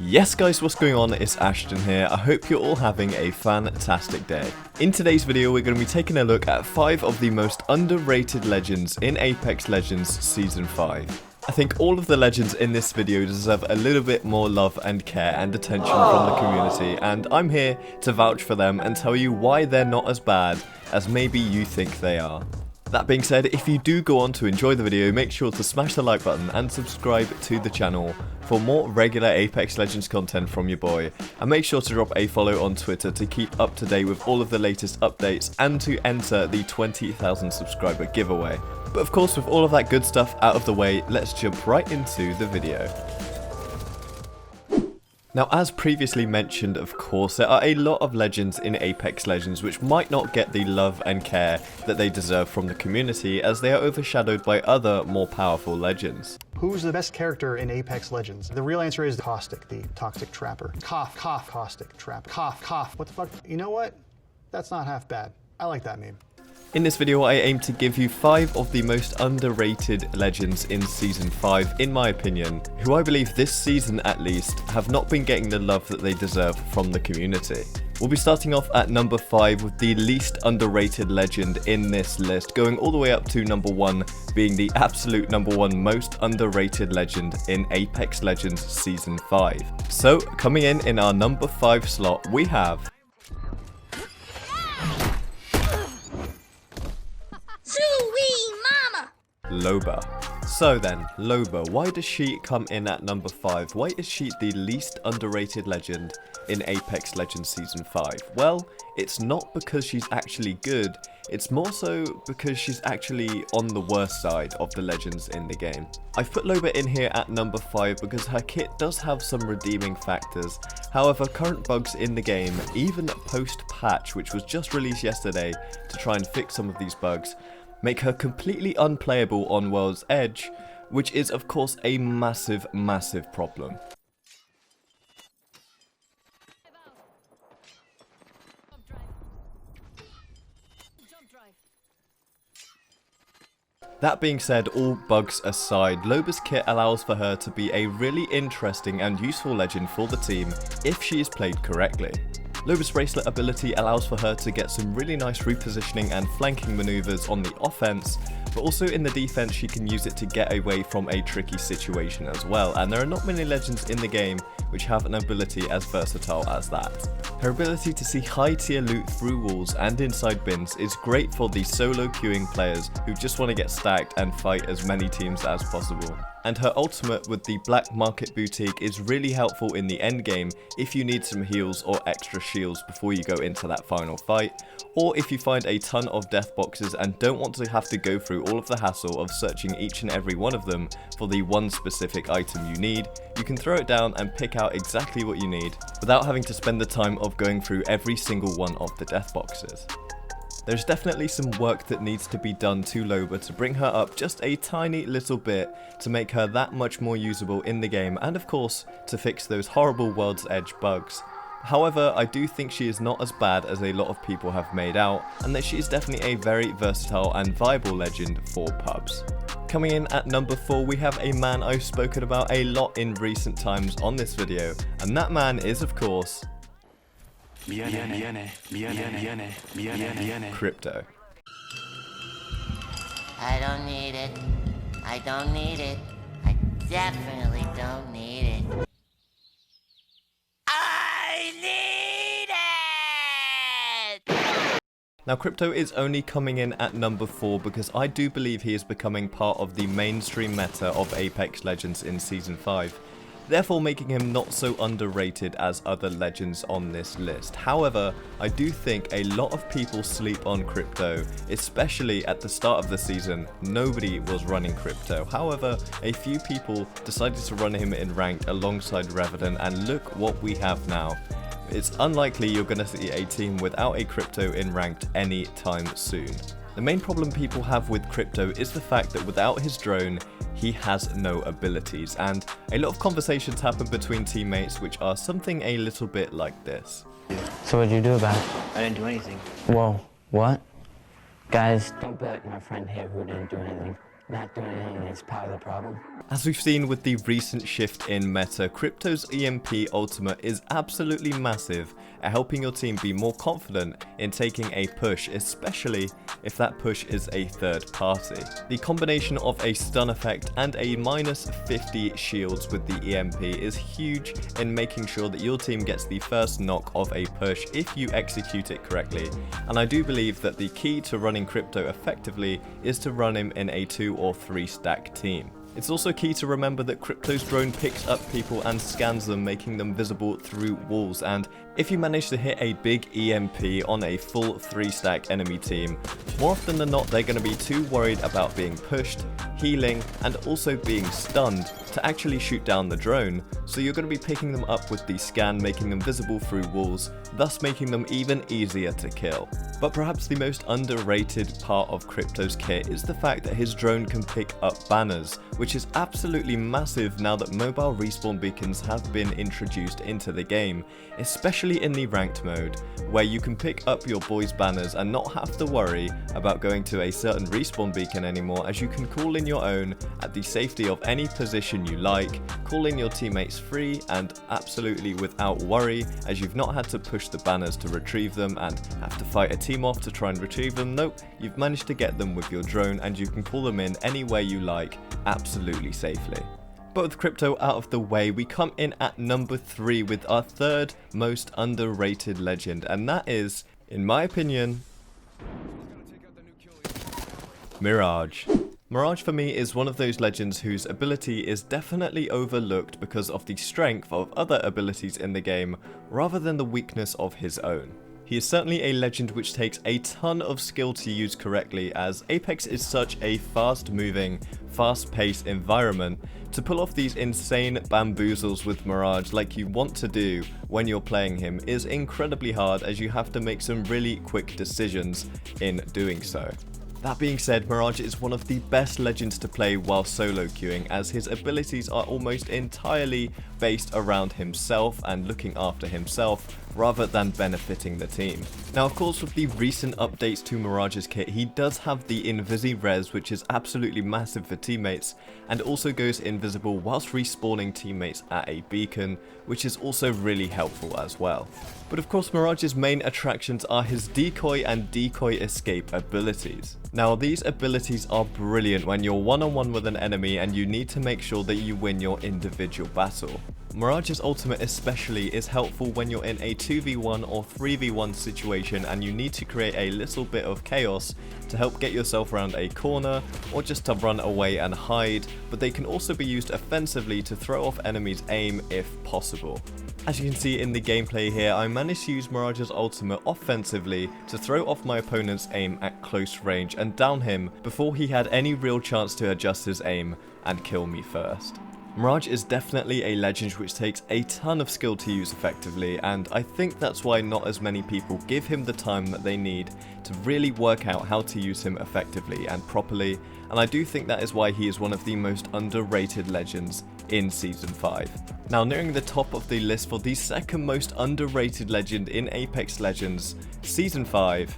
Yes guys, what's going on? It's Ashton here. I hope you're all having a fantastic day. In today's video, we're going to be taking a look at 5 of the most underrated legends in Apex Legends Season 5. I think all of the legends in this video deserve a little bit more love and care and attention from the community, and I'm here to vouch for them and tell you why they're not as bad as maybe you think they are. That being said, if you do go on to enjoy the video, make sure to smash the like button and subscribe to the channel for more regular Apex Legends content from your boy, and make sure to drop a follow on Twitter to keep up to date with all of the latest updates and to enter the 20,000 subscriber giveaway. But of course, with all of that good stuff out of the way, let's jump right into the video. Now, as previously mentioned, of course, there are a lot of legends in Apex Legends which might not get the love and care that they deserve from the community, as they are overshadowed by other, more powerful legends. Who's the best character in Apex Legends? The real answer is Caustic, the toxic trapper. Cough, cough, Caustic, trap, cough, cough. What the fuck? You know what? That's not half bad. I like that meme. In this video, I aim to give you 5 of the most underrated legends in Season 5, in my opinion, who I believe this season at least have not been getting the love that they deserve from the community. We'll be starting off at number 5 with the least underrated legend in this list, going all the way up to number 1, being the absolute number 1 most underrated legend in Apex Legends Season 5. So, coming in our number 5 slot, we have Lobo. So then, Lobo, why does she come in at number 5? Why is she the least underrated legend in Apex Legends Season 5? Well, it's not because she's actually good, it's more so because she's actually on the worst side of the legends in the game. I've put Lobo in here at number 5 because her kit does have some redeeming factors. However, current bugs in the game, even post-patch, which was just released yesterday to try and fix some of these bugs, make her completely unplayable on World's Edge, which is of course a massive, massive problem. That being said, all bugs aside, Lobo's kit allows for her to be a really interesting and useful legend for the team if she is played correctly. Lobo's bracelet ability allows for her to get some really nice repositioning and flanking maneuvers on the offense, but also in the defense she can use it to get away from a tricky situation as well, and there are not many legends in the game which have an ability as versatile as that. Her ability to see high tier loot through walls and inside bins is great for the solo queuing players who just want to get stacked and fight as many teams as possible. And her ultimate with the Black Market Boutique is really helpful in the end game if you need some heals or extra shields before you go into that final fight, or if you find a ton of death boxes and don't want to have to go through all of the hassle of searching each and every one of them for the one specific item you need. You can throw it down and pick out exactly what you need without having to spend the time of going through every single one of the death boxes. There's definitely some work that needs to be done to Lobo to bring her up just a tiny little bit to make her that much more usable in the game, and of course to fix those horrible World's Edge bugs. However, I do think she is not as bad as a lot of people have made out, and that she is definitely a very versatile and viable legend for pubs. Coming in at number 4, we have a man I've spoken about a lot in recent times on this video, and that man is of course Crypto. I don't need it. I don't need it. I definitely don't need it. I need it! Now, Crypto is only coming in at number 4 because I do believe he is becoming part of the mainstream meta of Apex Legends in Season 5. Therefore making him not so underrated as other legends on this list. However, I do think a lot of people sleep on Crypto, especially at the start of the season. Nobody was running Crypto. However, a few people decided to run him in ranked alongside Revenant, and look what we have now. It's unlikely you're going to see a team without a Crypto in ranked anytime soon. The main problem people have with Crypto is the fact that without his drone, he has no abilities, and a lot of conversations happen between teammates which are something a little bit like this. So what'd you do about it? I didn't do anything. Whoa, what? Guys, don't be like my friend here who didn't do anything. Not doing anything is part of the problem. As we've seen with the recent shift in meta, Crypto's EMP ultimate is absolutely massive at helping your team be more confident in taking a push, especially if that push is a third party. The combination of a stun effect and a minus 50 shields with the EMP is huge in making sure that your team gets the first knock of a push if you execute it correctly, and I do believe that the key to running Crypto effectively is to run him in a 2 or 3 stack team. It's also key to remember that Crypto's drone picks up people and scans them, making them visible through walls, and if you manage to hit a big EMP on a full 3 stack enemy team, more often than not they're going to be too worried about being pushed, healing, and also being stunned to actually shoot down the drone, so you're going to be picking them up with the scan, making them visible through walls, thus making them even easier to kill. But perhaps the most underrated part of Crypto's kit is the fact that his drone can pick up banners, which is absolutely massive now that mobile respawn beacons have been introduced into the game, especially in the ranked mode, where you can pick up your boys' banners and not have to worry about going to a certain respawn beacon anymore, as you can call in your own at the safety of any position you like, call in your teammates free and absolutely without worry, as you've not had to push the banners to retrieve them and have to fight a team off to try and retrieve them. Nope, you've managed to get them with your drone and you can call them in anywhere you like, absolutely safely. But with Crypto out of the way, we come in at number 3 with our third most underrated legend, and that is, in my opinion, Mirage. Mirage for me is one of those legends whose ability is definitely overlooked because of the strength of other abilities in the game rather than the weakness of his own. He is certainly a legend which takes a ton of skill to use correctly, as Apex is such a fast moving, fast paced environment. To pull off these insane bamboozles with Mirage like you want to do when you're playing him is incredibly hard, as you have to make some really quick decisions in doing so. That being said, Mirage is one of the best legends to play while solo queuing, as his abilities are almost entirely based around himself and looking after himself rather than benefiting the team. Now of course, with the recent updates to Mirage's kit, he does have the Invisi Res, which is absolutely massive for teammates, and also goes invisible whilst respawning teammates at a beacon, which is also really helpful as well. But of course, Mirage's main attractions are his decoy and decoy escape abilities. Now these abilities are brilliant when you're one-on-one with an enemy and you need to make sure that you win your individual battle. Mirage's ultimate especially is helpful when you're in a 2v1 or 3v1 situation and you need to create a little bit of chaos to help get yourself around a corner or just to run away and hide, but they can also be used offensively to throw off enemies' aim if possible. As you can see in the gameplay here, I managed to use Mirage's ultimate offensively to throw off my opponent's aim at close range and down him before he had any real chance to adjust his aim and kill me first. Mirage is definitely a legend which takes a ton of skill to use effectively, and I think that's why not as many people give him the time that they need to really work out how to use him effectively and properly, and I do think that is why he is one of the most underrated legends in Season 5. Now nearing the top of the list for the second most underrated legend in Apex Legends Season 5,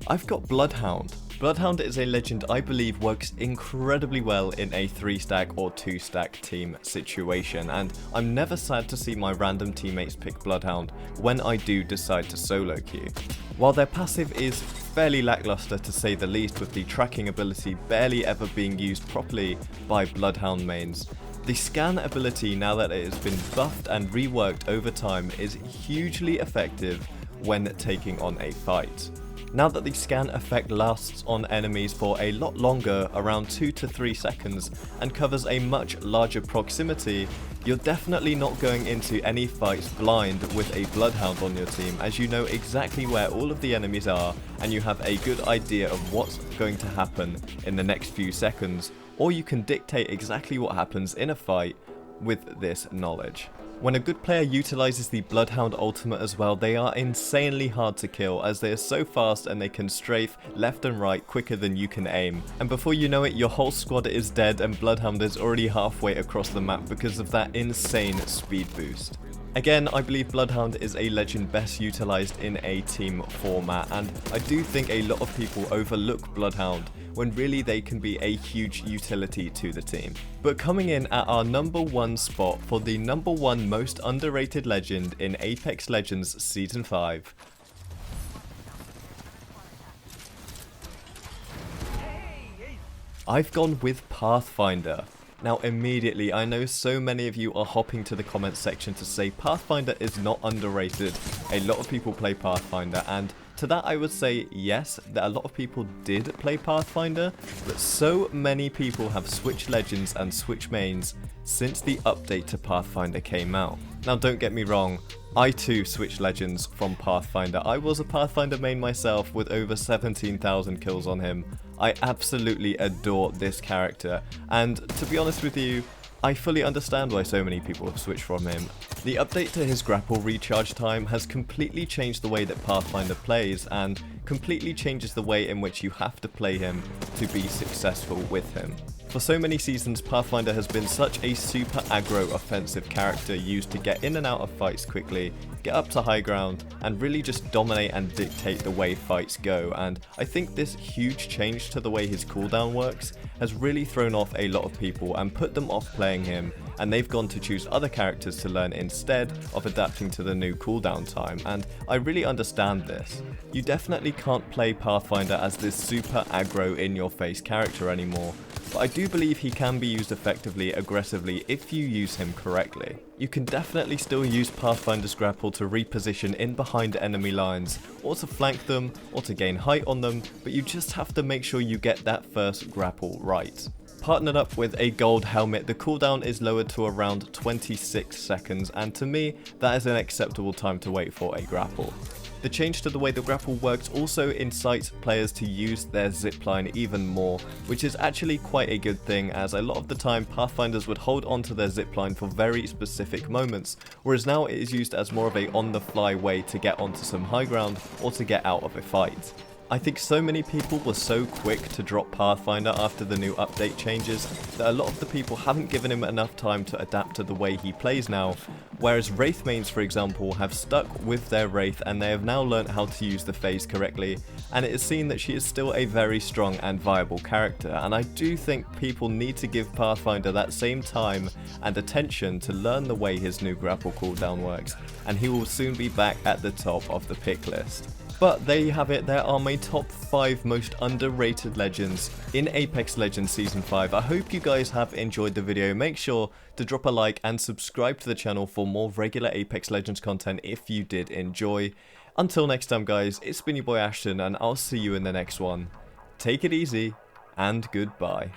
I've got Bloodhound. Bloodhound is a legend I believe works incredibly well in a 3-stack or 2-stack team situation, and I'm never sad to see my random teammates pick Bloodhound when I do decide to solo queue. While their passive is fairly lackluster to say the least, with the tracking ability barely ever being used properly by Bloodhound mains, the scan ability, now that it has been buffed and reworked over time, is hugely effective when taking on a fight. Now that the scan effect lasts on enemies for a lot longer, around 2 to 3 seconds, and covers a much larger proximity, you're definitely not going into any fights blind with a Bloodhound on your team, as you know exactly where all of the enemies are and you have a good idea of what's going to happen in the next few seconds, or you can dictate exactly what happens in a fight with this knowledge. When a good player utilizes the Bloodhound ultimate as well, they are insanely hard to kill, as they are so fast and they can strafe left and right quicker than you can aim. And before you know it, your whole squad is dead and Bloodhound is already halfway across the map because of that insane speed boost. Again, I believe Bloodhound is a legend best utilized in a team format, and I do think a lot of people overlook Bloodhound when really they can be a huge utility to the team. But coming in at our number 1 spot for the number 1 most underrated legend in Apex Legends Season 5. I've gone with Pathfinder. Now immediately, I know so many of you are hopping to the comments section to say Pathfinder is not underrated. A lot of people play Pathfinder, and to that I would say yes, that a lot of people did play Pathfinder, but so many people have switched legends and switched mains since the update to Pathfinder came out. Now don't get me wrong, I too switched legends from Pathfinder. I was a Pathfinder main myself with over 17,000 kills on him. I absolutely adore this character, and to be honest with you, I fully understand why so many people have switched from him. The update to his grapple recharge time has completely changed the way that Pathfinder plays, and completely changes the way in which you have to play him to be successful with him. For so many seasons, Pathfinder has been such a super aggro offensive character used to get in and out of fights quickly, get up to high ground, and really just dominate and dictate the way fights go, and I think this huge change to the way his cooldown works has really thrown off a lot of people and put them off playing him, and they've gone to choose other characters to learn instead of adapting to the new cooldown time, and I really understand this. You definitely can't play Pathfinder as this super aggro in your face character anymore, but I do believe he can be used effectively, aggressively if you use him correctly. You can definitely still use Pathfinder's grapple to reposition in behind enemy lines, or to flank them, or to gain height on them, but you just have to make sure you get that first grapple right. Partnered up with a gold helmet, the cooldown is lowered to around 26 seconds, and to me, that is an acceptable time to wait for a grapple. The change to the way the grapple works also incites players to use their zipline even more, which is actually quite a good thing, as a lot of the time Pathfinders would hold onto their zipline for very specific moments, whereas now it is used as more of a on-the-fly way to get onto some high ground or to get out of a fight. I think so many people were so quick to drop Pathfinder after the new update changes that a lot of the people haven't given him enough time to adapt to the way he plays now, whereas Wraith mains, for example, have stuck with their Wraith and they have now learnt how to use the phase correctly, and it is seen that she is still a very strong and viable character, and I do think people need to give Pathfinder that same time and attention to learn the way his new grapple cooldown works, and he will soon be back at the top of the pick list. But there you have it, there are my top 5 most underrated legends in Apex Legends Season 5. I hope you guys have enjoyed the video. Make sure to drop a like and subscribe to the channel for more regular Apex Legends content if you did enjoy. Until next time guys, it's been your boy Ashton and I'll see you in the next one. Take it easy and goodbye.